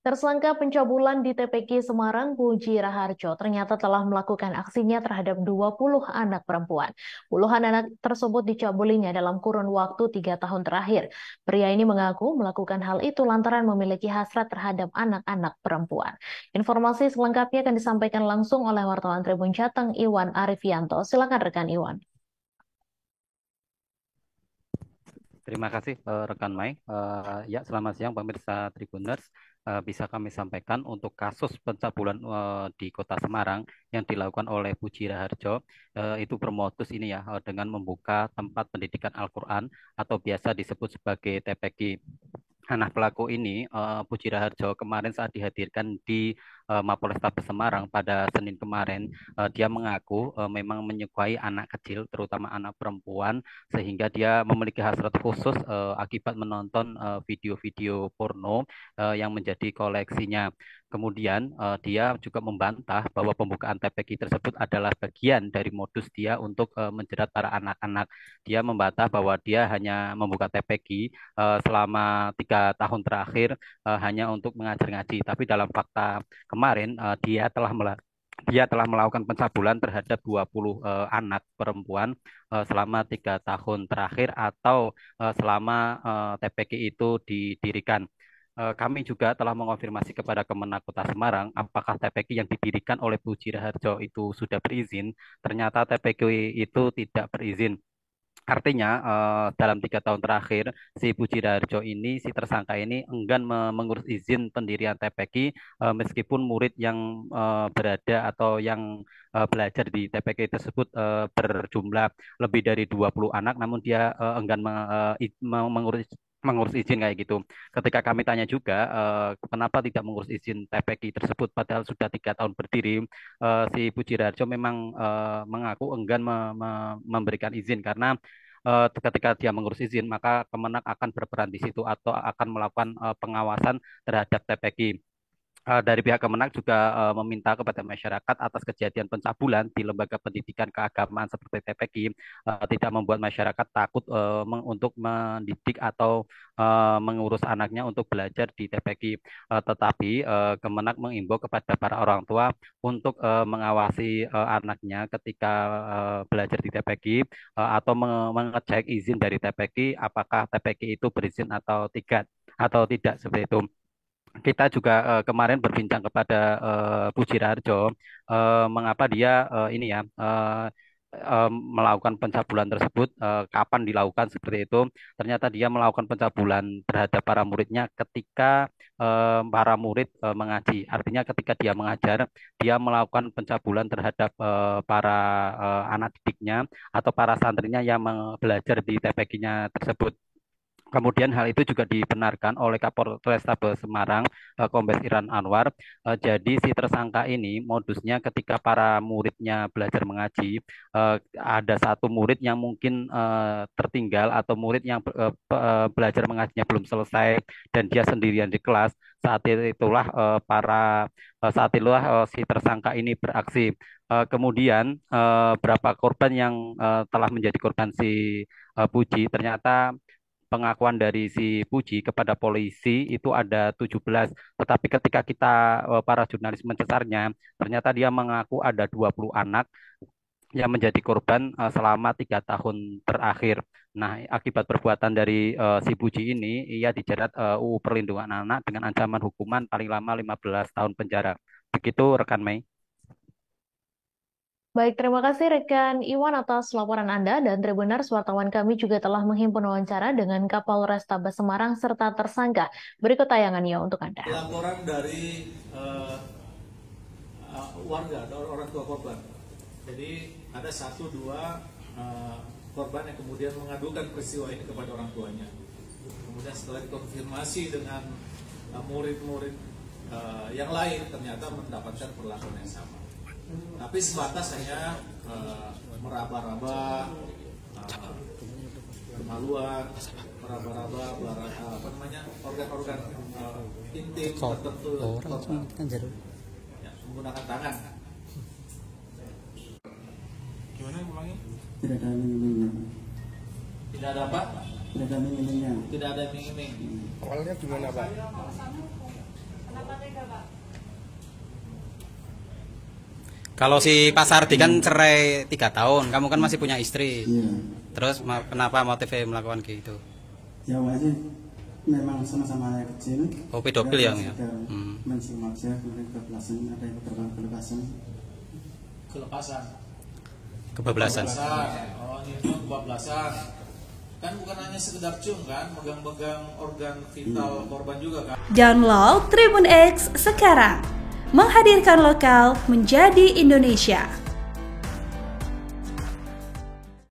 Tersangka pencabulan di TPQ Semarang, Puji Raharjo, ternyata telah melakukan aksinya terhadap 20 anak perempuan. Puluhan anak tersebut dicabulinya dalam kurun waktu 3 tahun terakhir. Pria ini mengaku melakukan hal itu lantaran memiliki hasrat terhadap anak-anak perempuan. Informasi selengkapnya akan disampaikan langsung oleh wartawan Tribun Jateng, Iwan Arifianto. Silakan rekan Iwan. Terima kasih rekan Mai. Ya, selamat siang pemirsa Tribuners. Bisa kami sampaikan untuk kasus pencabulan di Kota Semarang yang dilakukan oleh Puji Raharjo itu bermodus ini ya dengan membuka tempat pendidikan Al-Quran atau biasa disebut sebagai TPQ. Anak pelaku ini, Puji Raharjo, kemarin saat dihadirkan di Mapolrestabes Semarang pada Senin kemarin, dia mengaku memang menyukai anak kecil, terutama anak perempuan, sehingga dia memiliki hasrat khusus akibat menonton video-video porno yang menjadi koleksinya. Kemudian dia juga membantah bahwa pembukaan TPQ tersebut adalah bagian dari modus dia untuk menjerat para anak-anak. Dia membantah bahwa dia hanya membuka TPQ selama 3 tahun terakhir hanya untuk mengajar ngaji. Tapi dalam fakta kemarin dia telah melakukan pencabulan terhadap 20 anak perempuan selama 3 tahun terakhir atau selama TPQ itu didirikan. Kami juga telah mengonfirmasi kepada Kemenak Kota Semarang apakah TPQ yang didirikan oleh Puji Raharjo itu sudah berizin. Ternyata TPQ itu tidak berizin. Artinya dalam 3 tahun terakhir si Puji Raharjo ini, si tersangka ini enggan mengurus izin pendirian TPQ meskipun murid yang berada atau yang belajar di TPQ tersebut berjumlah lebih dari 20 anak, namun dia enggan mengurus izin kayak gitu. Ketika kami tanya juga kenapa tidak mengurus izin TPQ tersebut padahal sudah 3 tahun berdiri, si Puji Raharjo memang mengaku enggan memberikan izin karena ketika dia mengurus izin, maka Kemenak akan berperan di situ atau akan melakukan pengawasan terhadap TPQ. Dari pihak Kemenak juga meminta kepada masyarakat atas kejadian pencabulan di lembaga pendidikan keagamaan seperti TPQ tidak membuat masyarakat takut untuk mendidik atau mengurus anaknya untuk belajar di TPQ. Tetapi Kemenak mengimbau kepada para orang tua untuk mengawasi anaknya ketika belajar di TPQ atau mengecek izin dari TPQ apakah TPQ itu berizin atau tidak seperti itu. Kita juga kemarin berbincang kepada Puji Raharjo mengapa dia ini ya melakukan pencabulan tersebut, kapan dilakukan seperti itu. Ternyata dia melakukan pencabulan terhadap para muridnya ketika para murid mengaji. Artinya ketika dia mengajar, dia melakukan pencabulan terhadap para anak didiknya atau para santrinya yang belajar di TPQ-nya tersebut. Kemudian hal itu juga dibenarkan oleh Kapolrestabes Semarang, Kombes Iran Anwar. Jadi si tersangka ini modusnya ketika para muridnya belajar mengaji, ada satu murid yang mungkin tertinggal atau murid yang belajar mengajinya belum selesai dan dia sendirian di kelas. Saat itulah si tersangka ini beraksi. Kemudian berapa korban yang telah menjadi korban si Puji, ternyata pengakuan dari si Puji kepada polisi itu ada 17. Tetapi ketika kita para jurnalis mencesarnya, ternyata dia mengaku ada 20 anak yang menjadi korban selama 3 tahun terakhir. Nah, akibat perbuatan dari si Puji ini, ia dijerat UU Perlindungan Anak dengan ancaman hukuman paling lama 15 tahun penjara. Begitu rekan Mei. Baik, terima kasih rekan Iwan atas laporan Anda dan Tribuners, wartawan kami juga telah menghimpun wawancara dengan Kapolrestabes Semarang serta tersangka. Berikut tayangannya untuk Anda. Laporan dari warga, orang tua korban. Jadi ada 1-2 korban yang kemudian mengadukan peristiwa ini kepada orang tuanya. Kemudian setelah dikonfirmasi dengan murid-murid yang lain, ternyata mendapatkan perlakuan yang sama. Tapi sebatas hanya meraba-raba kemaluan, meraba-raba organ-organ intim tertentu ya, menggunakan tangan. Gimana ulangnya? Tidak ada iming-imingnya. Tidak ada apa? Tidak ada iming-imingnya. Tidak ada iming-iming. Awalnya gimana Pak? Kalau si Pak Sardi kan cerai 3 tahun, kamu kan masih punya istri. Iya. Terus kenapa motifnya melakukan gitu? Ya awalnya memang sama-sama anak kecil. Oh, pedofil ya? Mencium aja, kemudian kebelasan, ada yang kebablasan. Kebablasan. Oh, ini kebablasan. Kan bukan hanya sekedar cium kan, megang-megang organ vital korban juga kan. Download Tribun X sekarang. Menghadirkan lokal menjadi Indonesia.